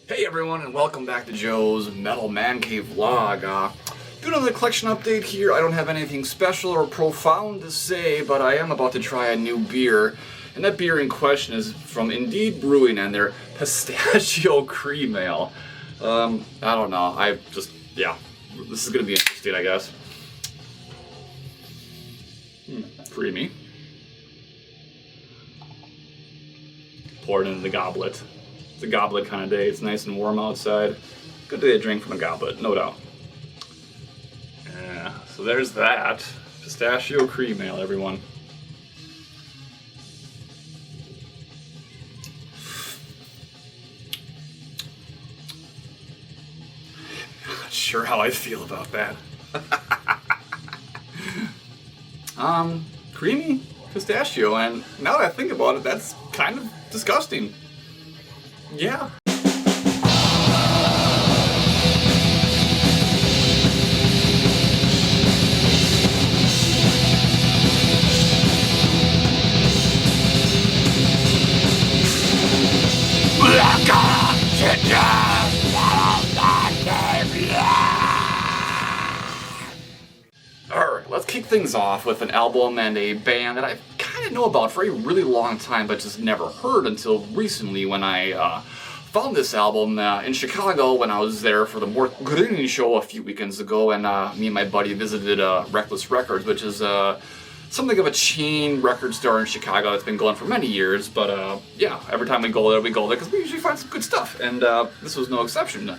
Hey everyone, and welcome back to Joe's Metal Mancave vlog. Doing another collection update here. I don't have anything special or profound to say, but I am about to try a new beer. And that beer in question is from Indeed Brewing and their Pistachio Cream Ale. I don't know, this is gonna be interesting, I guess. Creamy. Pour it into the goblet. It's a goblet kind of day. It's nice and warm outside. Good day to drink from a goblet, no doubt. Yeah, so there's that. Pistachio Cream Ale, everyone. Not sure how I feel about that. Creamy pistachio, and now that I think about it, that's kind of disgusting. Yeah. Alright, let's kick things off with an album and a band that I kind of know about for a really long time, but just never heard until recently when I found this album in Chicago when I was there for the Mort Green show a few weekends ago, and me and my buddy visited Reckless Records, which is something of a chain record store in Chicago that's been going for many years, but yeah, every time we go there because we usually find some good stuff, and this was no exception.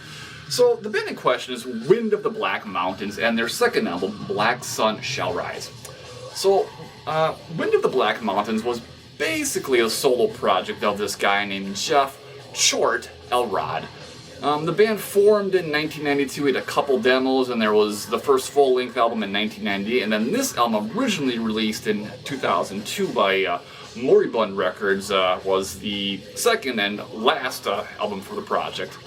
So the band in question is Wind of the Black Mountains and their second album, Black Sun Shall Rise. So Wind of the Black Mountains was basically a solo project of this guy named Jeff Short Elrod. The band formed in 1992, had a couple demos, and there was the first full-length album in 1998, and then this album, originally released in 2002 by Moribund Records, was the second and last album for the project.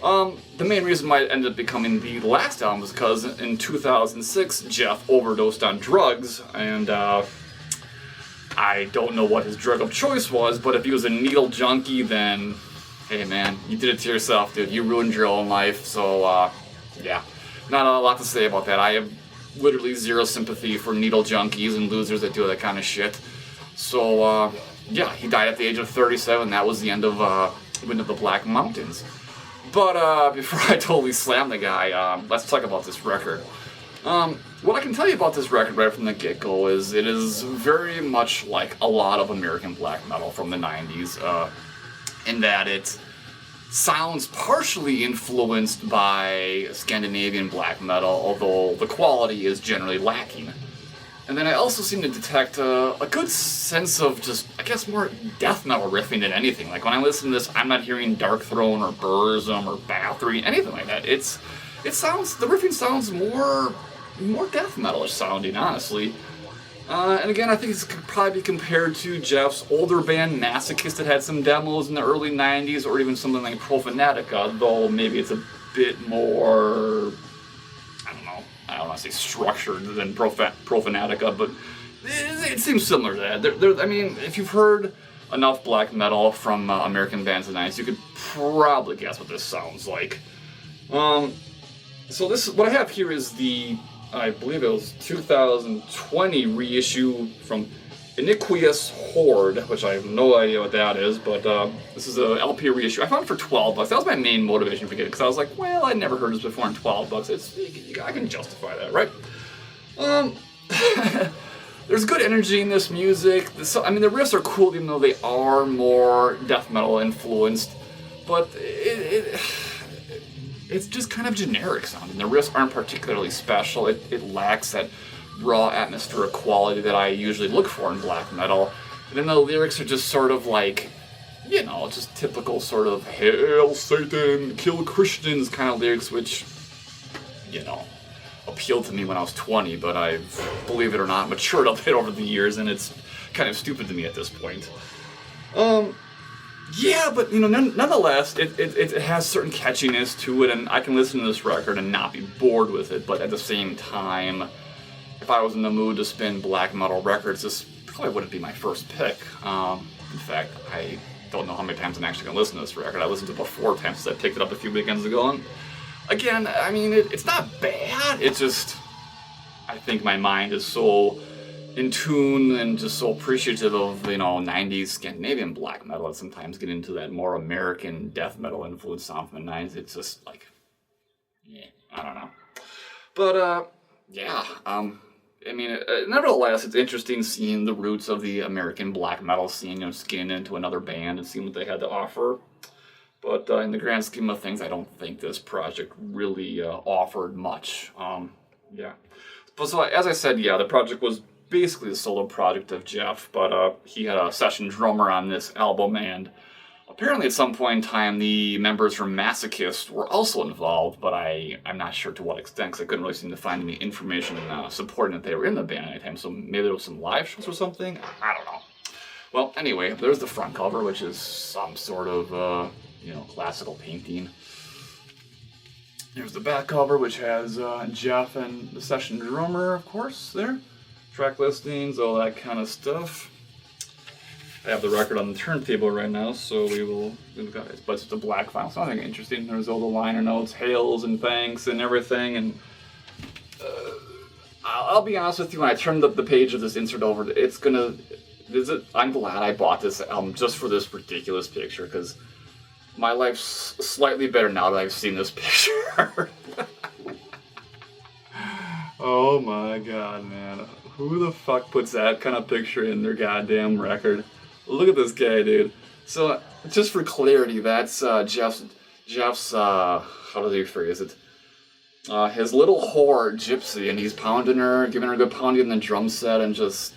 The main reason why it ended up becoming the last album was because in 2006, Jeff overdosed on drugs, and I don't know what his drug of choice was, but if he was a needle junkie, then hey man, you did it to yourself, dude. You ruined your own life, so yeah. Not a lot to say about that. I have literally zero sympathy for needle junkies and losers that do that kind of shit. So yeah, he died at the age of 37. That was the end of Wind of the Black Mountains. But before I totally slam the guy, let's talk about this record. What I can tell you about this record right from the get-go is it is very much like a lot of American black metal from the 90s, in that it sounds partially influenced by Scandinavian black metal, although the quality is generally lacking. And then I also seem to detect a good sense of just, I guess, more death metal riffing than anything. Like when I listen to this, I'm not hearing Darkthrone or Burzum or Bathory, anything like that. The riffing sounds more death metal-ish sounding, honestly. And again, I think it could probably be compared to Jeff's older band, Masochist, that had some demos in the early 90s, or even something like Profanatica, though maybe it's a bit more, I don't want to say structured than Profanatica, but it seems similar to that. I mean, if you've heard enough black metal from American bands in the 90s, you could probably guess what this sounds like. So what I have here is I believe it was 2020 reissue from Iniquitous Horde, which I have no idea what that is, but this is a LP reissue. I found it for $12. That was my main motivation for getting it, because I was like, well, I'd never heard this before, and $12, I can justify that, right? There's good energy in this music. The riffs are cool, even though they are more death metal influenced, but it's just kind of generic sounding. The riffs aren't particularly special. It lacks that raw atmospheric quality that I usually look for in black metal. And then the lyrics are just sort of like, just typical sort of Hail Satan, kill Christians kind of lyrics, which, appealed to me when I was 20, but I've, believe it or not, matured a bit over the years, and it's kind of stupid to me at this point. Yeah, but nonetheless, it has certain catchiness to it, and I can listen to this record and not be bored with it. But at the same time, if I was in the mood to spin black metal records, this probably wouldn't be my first pick. In fact, I don't know how many times I'm actually going to listen to this record. I listened to it about 4 times since I picked it up a few weekends ago. And again, I mean, it's not bad. It's just, I think my mind is so in tune and just so appreciative of, 90s Scandinavian black metal and sometimes get into that more American death metal influence sound from the 90s. It's just like, yeah, I don't know. But, yeah, nevertheless, it's interesting seeing the roots of the American black metal scene, skin into another band and seeing what they had to offer. But in the grand scheme of things, I don't think this project really offered much. Yeah. But so, as I said, yeah, the project was basically the solo project of Jeff, but he had a session drummer on this album, and apparently at some point in time, the members from Masochist were also involved, but I'm not sure to what extent, because I couldn't really seem to find any information supporting that they were in the band at any time, so maybe there was some live shows or something? I don't know. Well, anyway, there's the front cover, which is some sort of, classical painting. There's the back cover, which has Jeff and the session drummer, of course, there. Track listings, all that kind of stuff. I have the record on the turntable right now, so but it's a black vinyl, so nothing interesting. There's all the liner notes, hails and thanks and everything, and I'll be honest with you, when I turned the page of this insert over, I'm glad I bought this album just for this ridiculous picture, because my life's slightly better now that I've seen this picture. Oh my god, man. Who the fuck puts that kind of picture in their goddamn record? Look at this guy, dude. So, just for clarity, that's Jeff's how does he phrase it? His little whore, Gypsy, and he's pounding her, giving her a good pounding in the drum set, and just...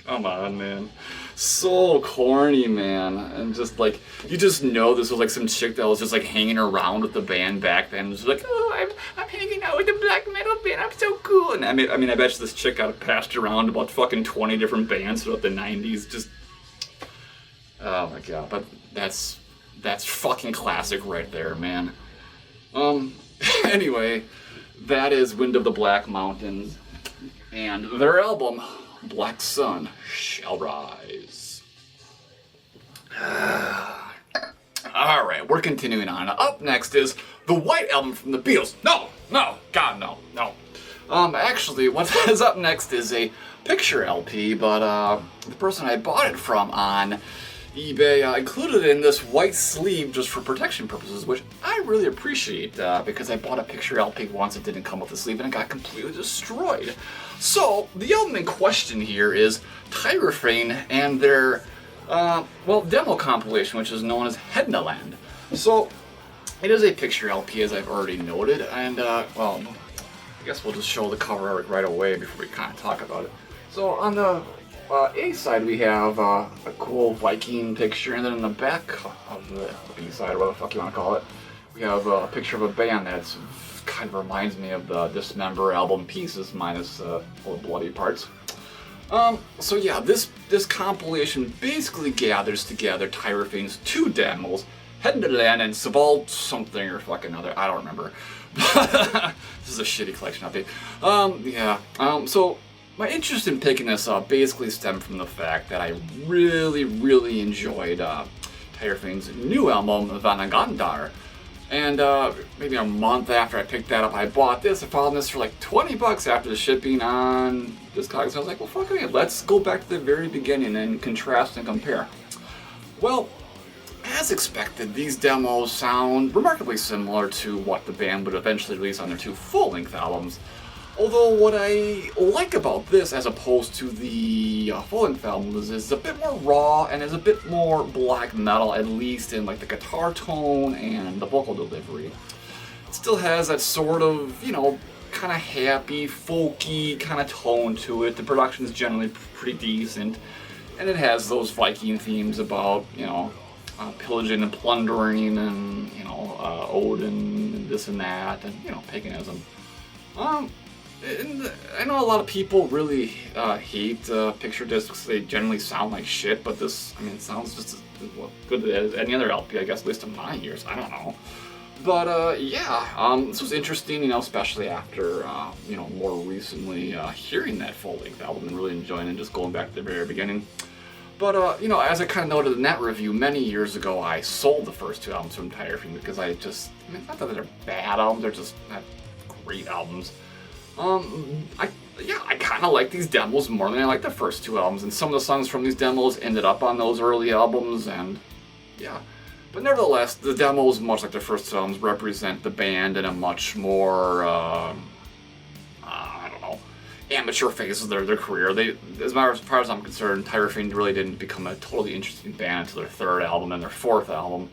Come on, man. So corny, man. And just like, you just know this was like some chick that was just like hanging around with the band back then. And just like, oh, I'm hanging out with the black metal band, I'm so cool. And I bet you this chick got passed around about fucking 20 different bands throughout the 90s. Just, oh my god. But that's fucking classic right there, man. Anyway, that is Wind of the Black Mountains. And their album, Black Sun Shall Rise. Alright, we're continuing on. Up next is the White Album from the Beatles. No, God, no. Actually, what is up next is a picture LP, but the person I bought it from on eBay included it in this white sleeve just for protection purposes, which I really appreciate because I bought a picture LP once, it didn't come with the sleeve, and it got completely destroyed. So, the album in question here is Thyrfing and their, demo compilation, which is known as Hednaland. So, it is a picture LP, as I've already noted, and, I guess we'll just show the cover art right away before we kind of talk about it. So, on the A side, we have a cool Viking picture, and then in the back of the B side, or whatever the fuck you want to call it, we have a picture of a band that's kind of reminds me of the Dismember album Pieces, minus all the bloody parts. So yeah, this compilation basically gathers together Thyrfing's 2 demos, Hednaland and Sabal something or fucking other, I don't remember. This is a shitty collection update. So my interest in picking this up basically stemmed from the fact that I really, really enjoyed Thyrfing's new album, Vanagandar. And maybe a month after I picked that up, I bought this. I found this for like $20 after the shipping on Discogs. I was like, well, fuck it, let's go back to the very beginning and contrast and compare. Well, as expected, these demos sound remarkably similar to what the band would eventually release on their 2 full-length albums. Although what I like about this, as opposed to the full-length albums, is a bit more raw and is a bit more black metal, at least in like the guitar tone and the vocal delivery. It still has that sort of, kind of happy, folky kind of tone to it. The production is generally pretty decent, and it has those Viking themes about, pillaging and plundering and, Odin and this and that, and, paganism. And I know a lot of people really hate picture discs. They generally sound like shit, but this, it sounds just as good as any other LP, I guess, at least in my ears. I don't know. But yeah, this was interesting, you know, especially after, you know, more recently hearing that full-length album and really enjoying it, just going back to the very beginning. But, you know, as I kind of noted in that review, many years ago I sold the first two albums from Thyrfing because I mean, it's not that they're bad albums, they're just not great albums. I kind of like these demos more than I like the first two albums, and some of the songs from these demos ended up on those early albums, and yeah. But nevertheless, the demos, much like the first two albums, represent the band in a much more, I don't know, amateur phase of their career. As far as I'm concerned, Thyrfing really didn't become a totally interesting band until their third album and their fourth album.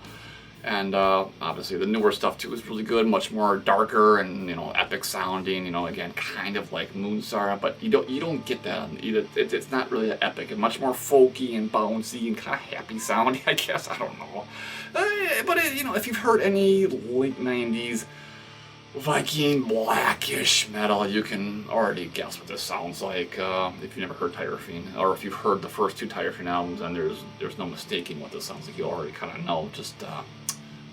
And obviously the newer stuff too is really good, much more darker and, you know, epic sounding. You know, again, kind of like Mooncitadel, but you don't get that. It's not really that epic. It's much more folky and bouncy and kind of happy sounding, I guess. I don't know. But you know, if you've heard any late '90s Viking blackish metal, you can already guess what this sounds like. If you've never heard Thyrfing, or if you've heard the first two Thyrfing albums, then there's no mistaking what this sounds like. You already kind of know. Just a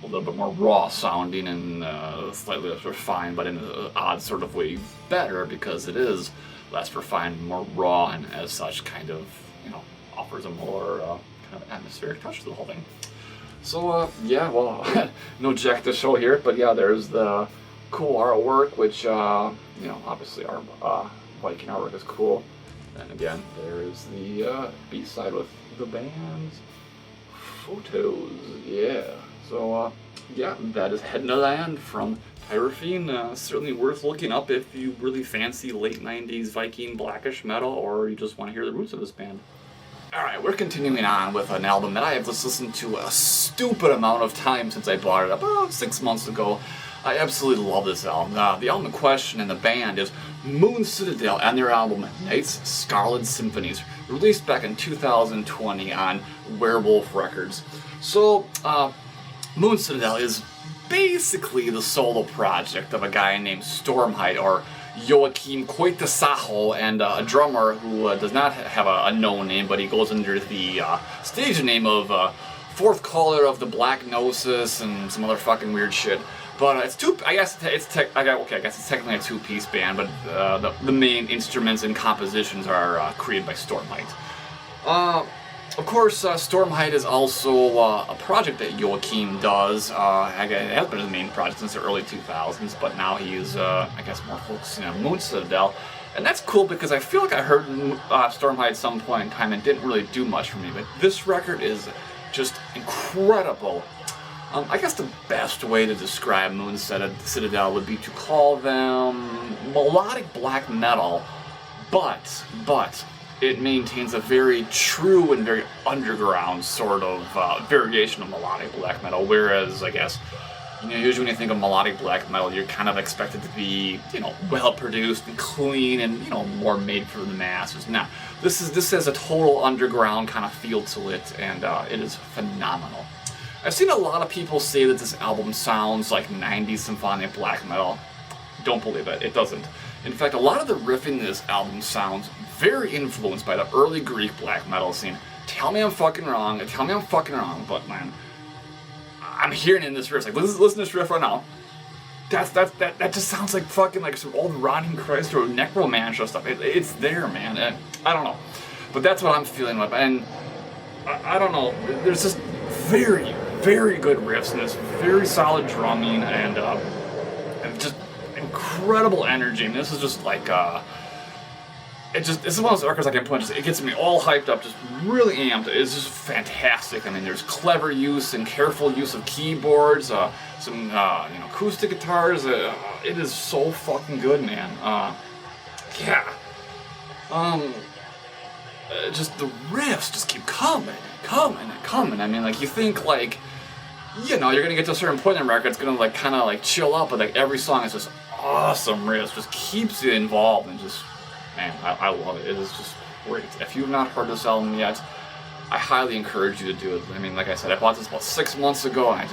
little bit more raw sounding and slightly less refined, but in an odd sort of way better, because it is less refined, more raw, and as such kind of, you know, offers a more kind of atmospheric touch to the whole thing. So yeah, well, no jack to show here, but yeah, there's the cool artwork, which, you know, obviously our Viking artwork is cool. And again, there's the B-side with the band's photos, yeah. So, yeah, that is Head in the Land from Thyrfing. Certainly worth looking up if you really fancy late 90s Viking blackish metal, or you just want to hear the roots of this band. Alright, we're continuing on with an album that I have just listened to a stupid amount of times since I bought it about 6 months ago. I absolutely love this album. The album in question and the band is Mooncitadel and their album Night's Scarlet Symphonies, released back in 2020 on Werewolf Records. So, Mooncitadel is basically the solo project of a guy named Stormhide, or Joachim Koitasaho, and a drummer who does not have a known name, but he goes under the stage name of Fourth Caller of the Black Gnosis and some other fucking weird shit. But it's two. I guess it's technically a two-piece band, but the main instruments and compositions are created by Stormhide. Of course, Stormhide is also a project that Joachim does. It has been his main project since the early 2000s, but now he's, I guess, more focusing on Mooncitadel. And that's cool because I feel like I heard Stormhide at some point in time and didn't really do much for me, but this record is just incredible. I guess the best way to describe Mooncitadel would be to call them melodic black metal, but it maintains a very true and very underground sort of variation of melodic black metal, whereas, I guess, you know, usually when you think of melodic black metal, you're kind of expected to be, you know, well-produced and clean and, you know, more made for the masses. Now, this has a total underground kind of feel to it, and it is phenomenal. I've seen a lot of people say that this album sounds like 90s symphonic black metal. Don't believe it. It doesn't. In fact, a lot of the riffing in this album sounds very influenced by the early Greek black metal scene. Tell me I'm fucking wrong, but man, I'm hearing it in this riff. Like, listen to this riff right now. That just sounds like fucking like some old Rotting Christ or Necromancer stuff. It's there, man. And I don't know. But that's what I'm feeling with. And I don't know. There's just very, very good riffs in this. Very solid drumming and just incredible energy. And this is just like this is one of those records I can point. It gets me all hyped up, just really amped. It's just fantastic. I mean, there's clever use and careful use of keyboards, some acoustic guitars. It is so fucking good, man. Yeah. Just the riffs just keep coming. I mean, like, you think, like, you know, you're gonna get to a certain point in the record, it's gonna, like, kind of, like, chill up, but, like, every song is just awesome riffs, just keeps you involved, and just, man, I love it. It is just great. If you've not heard this album yet, I highly encourage you to do it. I mean, like I said, I bought this about 6 months ago, and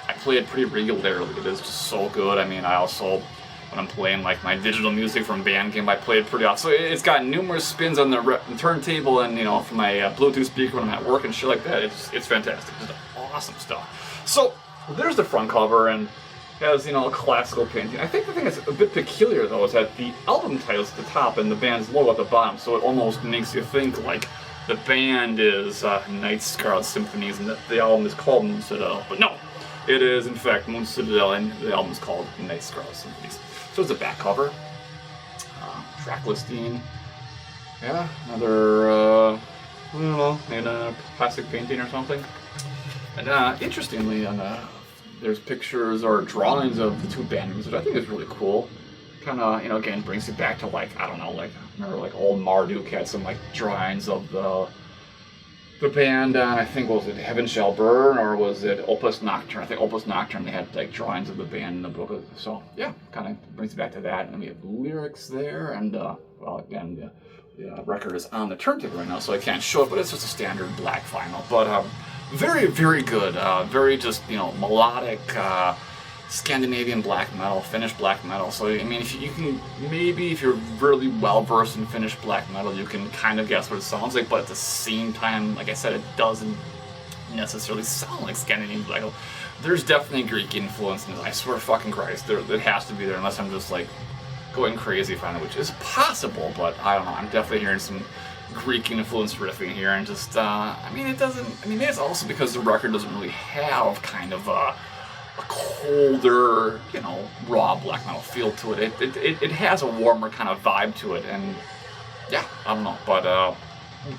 I play it pretty regularly. It is just so good. I mean, I also, when I'm playing, like, my digital music from Bandcamp, I play it pretty often. So it's got numerous spins on the turntable, and, you know, from my Bluetooth speaker when I'm at work and shit like that. It's fantastic. Just awesome stuff. So there's the front cover, and has, you know, a classical painting. I think the thing that's a bit peculiar, though, is that the album title's at the top and the band's logo at the bottom, so it almost makes you think, like, the band is Night Scarlet Symphonies and that the album is called Mooncitadel. But no, it is, in fact, Mooncitadel, and the album is called Night Scarlet Symphonies. So it's a back cover. Track listing. Yeah, another, I don't know, in a plastic painting or something. And interestingly, there's pictures or drawings of the two band members, which I think is really cool. Kind of, you know, again, brings you back to, like, I don't know, like, remember, like, old Marduk had some, like, drawings of the band, I think, was it Heaven Shall Burn, or was it Opus Nocturne? I think Opus Nocturne, they had, like, drawings of the band in the book. So, yeah, kind of brings you back to that. And then we have lyrics there, and, well, again, the record is on the turntable right now, so I can't show it, but it's just a standard black vinyl. But, very, very good. Very just, you know, melodic, Scandinavian black metal, Finnish black metal. So, I mean, if you can, maybe if you're really well versed in Finnish black metal, you can kind of guess what it sounds like, but at the same time, like I said, it doesn't necessarily sound like Scandinavian black metal. There's definitely Greek influence in this. I swear to fucking Christ, it has to be there, unless I'm just like going crazy for it, which is possible, but I don't know. I'm definitely hearing some Greek influence riffing here, and just, I mean, it doesn't, I mean, maybe it's also because the record doesn't really have kind of a colder, you know, raw black metal feel to it. It has a warmer kind of vibe to it, and yeah, I don't know, but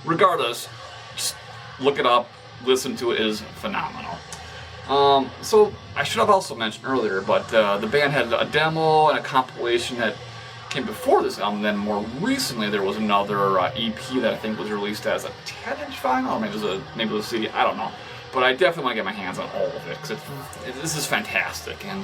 regardless, just look it up, listen to it, is phenomenal. So I should have also mentioned earlier, but the band had a demo and a compilation that came before this album. Then more recently there was another EP that I think was released as a 10-inch vinyl, or maybe it was a CD, I don't know. But I definitely want to get my hands on all of it, because this is fantastic. And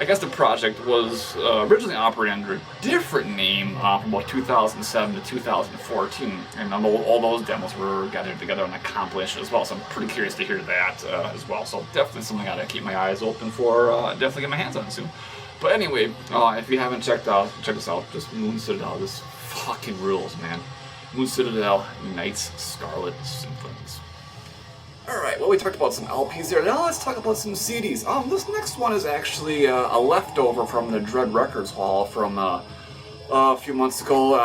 I guess the project was originally operating under a different name from about 2007 to 2014, and all those demos were gathered together on a compilation as well, so I'm pretty curious to hear that as well. So definitely something I gotta keep my eyes open for, definitely get my hands on soon. But anyway, if you haven't check this out, just Mooncitadel, this fucking rules, man. Mooncitadel, Night's Scarlet Symphonies. Alright, well, we talked about some LPs there. Now let's talk about some CDs. This next one is actually a leftover from the Dread Records haul from a few months ago,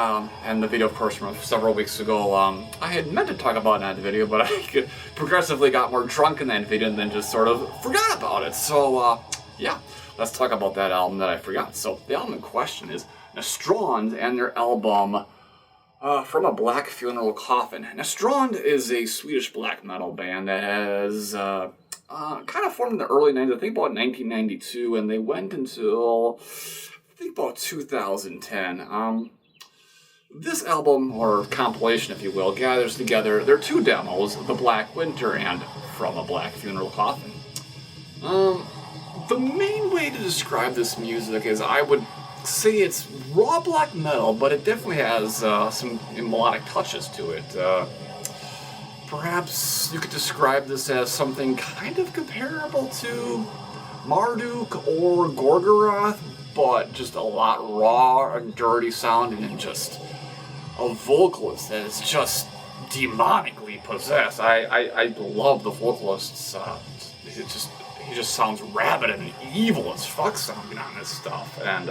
and the video, of course, from several weeks ago. I had meant to talk about it in that video, but I progressively got more drunk in that video and then just sort of forgot about it. So, yeah, let's talk about that album that I forgot. So, the album in question is Nastrond and their album From a Black Funeral Coffin. Nastrond is a Swedish black metal band that has kind of formed in the early 90s, I think about 1992, and they went until, I think, about 2010. This album, or compilation if you will, gathers together their two demos, The Black Winter and From a Black Funeral Coffin. The main way to describe this music is I would say it's raw black metal, but it definitely has some melodic touches to it. Perhaps you could describe this as something kind of comparable to Marduk or Gorgoroth, but just a lot raw and dirty sounding, and just a vocalist that is just demonically possessed. I love the vocalists. He just sounds rabid and evil as fuck sounding on this stuff, and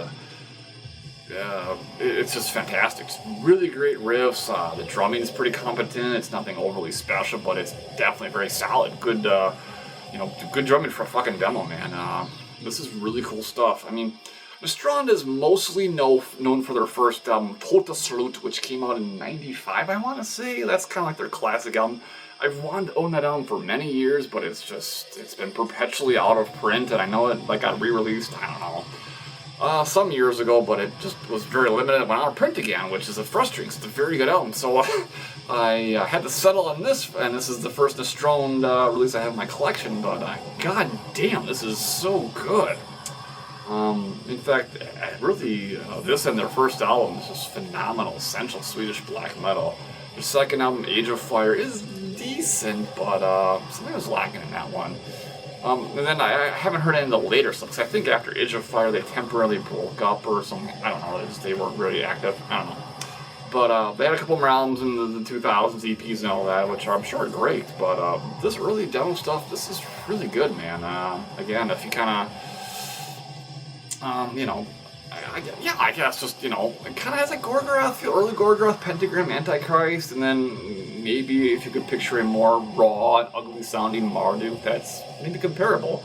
it's just fantastic. It's really great riffs. The drumming is pretty competent. It's nothing overly special, but it's definitely very solid. Good, good drumming for a fucking demo, man. This is really cool stuff. I mean, Nastrond is mostly known for their first album, Tota Slut, which came out in '95, I want to say. That's kind of like their classic album. I've wanted to own that album for many years, but it's been perpetually out of print, and I know it got re-released, I don't know, some years ago, but it just was very limited. It went out of print again, which is frustrating, because it's a very good album. So I had to settle on this, and this is the first Nastrond release I have in my collection, but god damn, this is so good. In fact, really, this and their first album is just phenomenal, essential Swedish black metal. Their second album, Age of Fire, is decent, but something was lacking in that one. And then I haven't heard any of the later stuff, because I think after Age of Fire they temporarily broke up or something. I don't know, they weren't really active, I don't know. But they had a couple more albums in the 2000s, EPs and all that, which I'm sure are great, but this early demo stuff, this is really good, man. Again, if you kind of You know, yeah, I guess just, you know, it kind of has a Gorgoroth feel, early Gorgoroth, Pentagram, Antichrist, and then maybe if you could picture a more raw and ugly sounding Marduk, that's maybe comparable.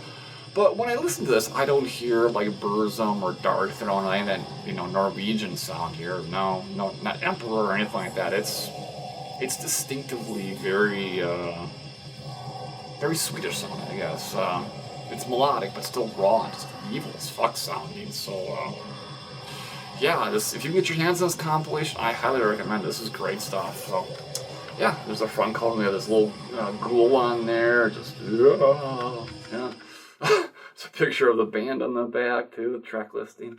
But when I listen to this, I don't hear like Burzum or Darkthrone or any of that, you know, Norwegian sound here. No, not Emperor or anything like that. It's distinctively very, very Swedish sounding, I guess. It's melodic, but still raw and just evil as fuck sounding. So, yeah, if you can get your hands on this compilation, I highly recommend it. This is great stuff. So, yeah, there's a front cover. We have this little ghoul on there. Just, yeah. It's a picture of the band on the back, too, the track listing.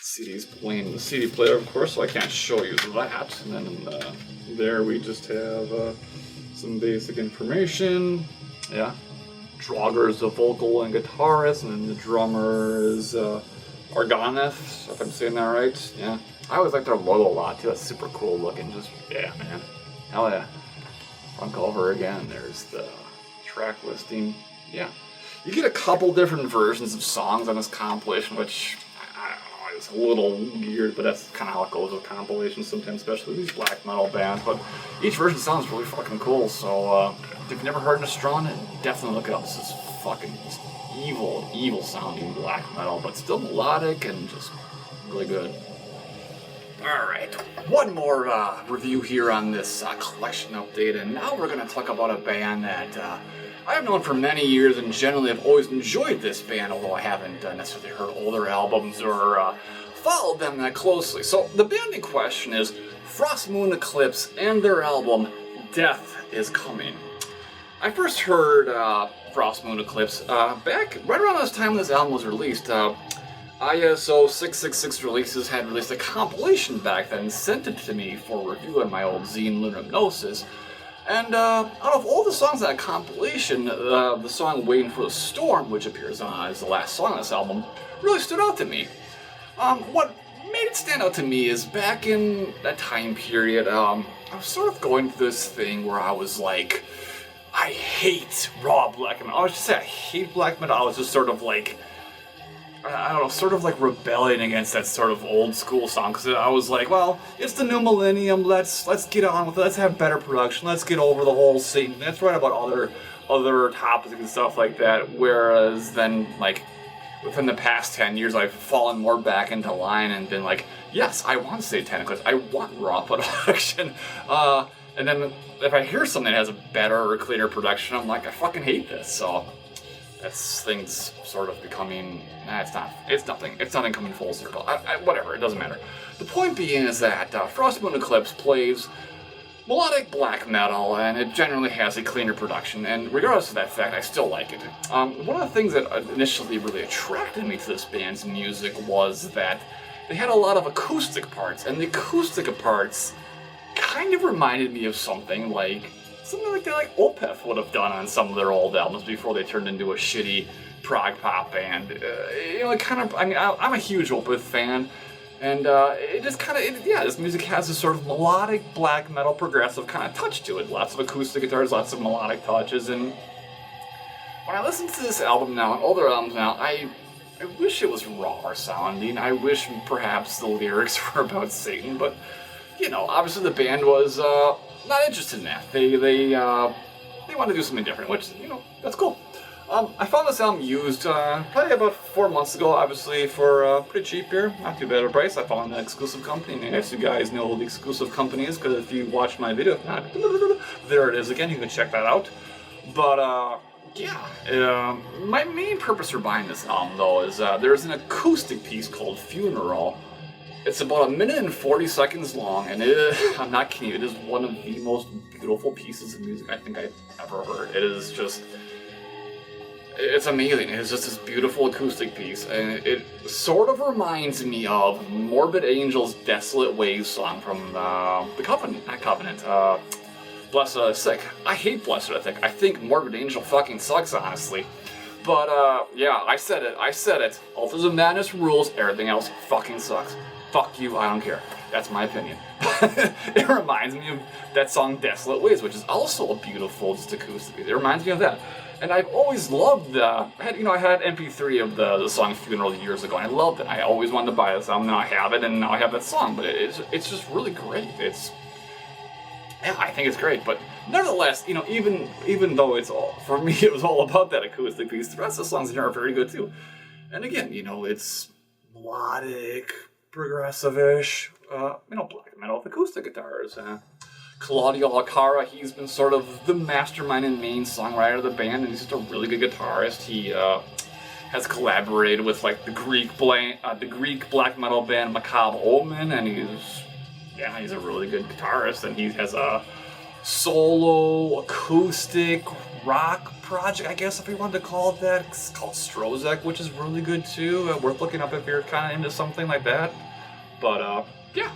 CD's playing the CD player, of course, so I can't show you that. And then there we just have some basic information. Yeah. Draugr is the vocal and guitarist, and then the drummer is Argoneth, if I'm saying that right. Yeah. I always like their logo a lot, too. That's super cool looking. Just, yeah, man. Hell yeah. Front cover again. There's the track listing. Yeah. You get a couple different versions of songs on this compilation, which, I don't know, it's a little weird, but that's kind of how it goes with compilations sometimes, especially these black metal bands. But each version sounds really fucking cool, so if you've never heard Nastrond, definitely look it up. This is fucking just evil sounding black metal, but still melodic and just really good. Alright, one more review here on this collection update, and now we're going to talk about a band that I have known for many years, and generally have always enjoyed this band, although I haven't necessarily heard older albums or followed them that closely. So the band in question is Frostmoon Eclipse and their album Death is Coming. I first heard Frostmoon Eclipse back right around this time this album was released. ISO 666 Releases had released a compilation back then and sent it to me for review on my old zine Lunar Gnosis. And out of all the songs on that compilation, the song Waiting for the Storm, which appears as the last song on this album, really stood out to me. What made it stand out to me is back in that time period, I was sort of going through this thing where I was like, I hate raw black metal. I was just saying I hate black metal. I was just sort of like, I don't know, sort of like rebelling against that sort of old school song, because I was like, well, it's the new millennium, let's get on with it, let's have better production, let's get over the whole scene. Let's write about other topics and stuff like that, whereas then, like, within the past 10 years, I've fallen more back into line and been like, yes, I want Satanic Eclipse, I want raw production, and then if I hear something that has a better or cleaner production, I'm like, I fucking hate this, so that's things sort of becoming, it's nothing coming full circle. Whatever, it doesn't matter. The point being is that Frostmoon Eclipse plays melodic black metal, and it generally has a cleaner production, and regardless of that fact, I still like it. One of the things that initially really attracted me to this band's music was that they had a lot of acoustic parts, and the acoustic parts kind of reminded me of something like that Opeth would have done on some of their old albums before they turned into a shitty prog pop band. I'm a huge Opeth fan, and it just kind of, this music has this sort of melodic black metal progressive kind of touch to it. Lots of acoustic guitars, lots of melodic touches, and when I listen to this album now, and older albums now, I wish it was rawer sounding. I wish perhaps the lyrics were about Satan, but, you know, obviously the band was not interested in that. They want to do something different, which, you know, that's cool. I found this album used probably about 4 months ago, obviously, for pretty cheap here. Not too bad of a price. I found an exclusive company, and if you guys know who the exclusive company is, because if you watched my video, if not, there it is again, you can check that out. But, my main purpose for buying this album, though, is there's an acoustic piece called Funeral. It's about 1 minute and 40 seconds long, and I'm not kidding you, it is one of the most beautiful pieces of music I think I've ever heard. It is just, it's amazing. It's just this beautiful acoustic piece, and it sort of reminds me of Morbid Angel's Desolate Waves song from the Covenant, Blessed Are the Sick. I hate Blessed Are the Sick. I think Morbid Angel fucking sucks, honestly. But, I said it. Altars of Madness rules, everything else fucking sucks. Fuck you, I don't care. That's my opinion. It reminds me of that song Desolate Waves, which is also a beautiful, just acoustic piece. It reminds me of that. And I've always loved, I had MP3 of the song Funeral years ago, and I loved it. I always wanted to buy this album, now I have it, and now I have that song, but it's just really great. Yeah, I think it's great, but nevertheless, even though it's all, for me, it was all about that acoustic piece, the rest of the songs in here are very good too. And again, it's melodic, progressive-ish, black metal with acoustic guitars. Claudio Alcara, he's been sort of the mastermind and main songwriter of the band, and he's just a really good guitarist. He has collaborated with the Greek black metal band Mancave, and he's a really good guitarist, and he has a solo acoustic rock project, I guess if we wanted to call it that. It's called Strozek, which is really good too. Worth looking up if you're kind of into something like that. But yeah,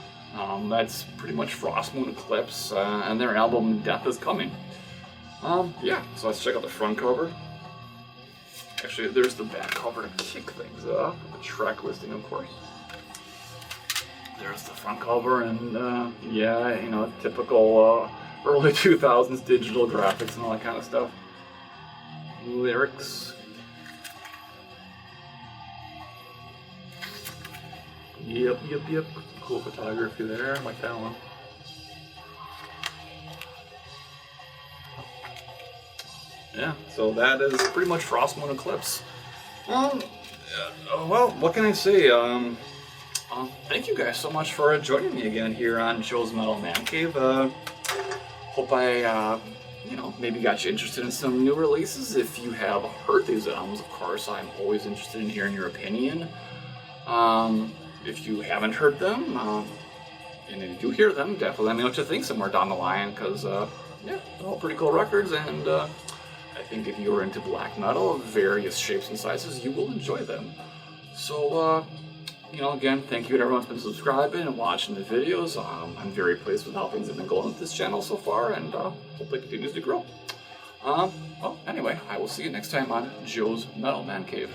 that's pretty much Frostmoon Eclipse, and their album Death is Coming. Yeah, so let's check out the front cover. Actually, there's the back cover to kick things off. The track listing, of course. There's the front cover, and yeah, typical early 2000s digital graphics and all that kind of stuff. Lyrics. Yep. Cool photography there, I like that one. Yeah, so that is pretty much Frostmoon Eclipse. Well, what can I say? Thank you guys so much for joining me again here on Joe's Metal Mancave. Hope I, maybe got you interested in some new releases. If you have heard these albums, of course, I'm always interested in hearing your opinion. If you haven't heard them, and if you do hear them, definitely let me know what you think somewhere down the line, because, yeah, they're all pretty cool records, and I think if you're into black metal of various shapes and sizes, you will enjoy them. So, again, thank you to everyone who's been subscribing and watching the videos. I'm very pleased with how things have been going with this channel so far, and hope it continues to grow. Well, anyway, I will see you next time on Joe's Metal Man Cave.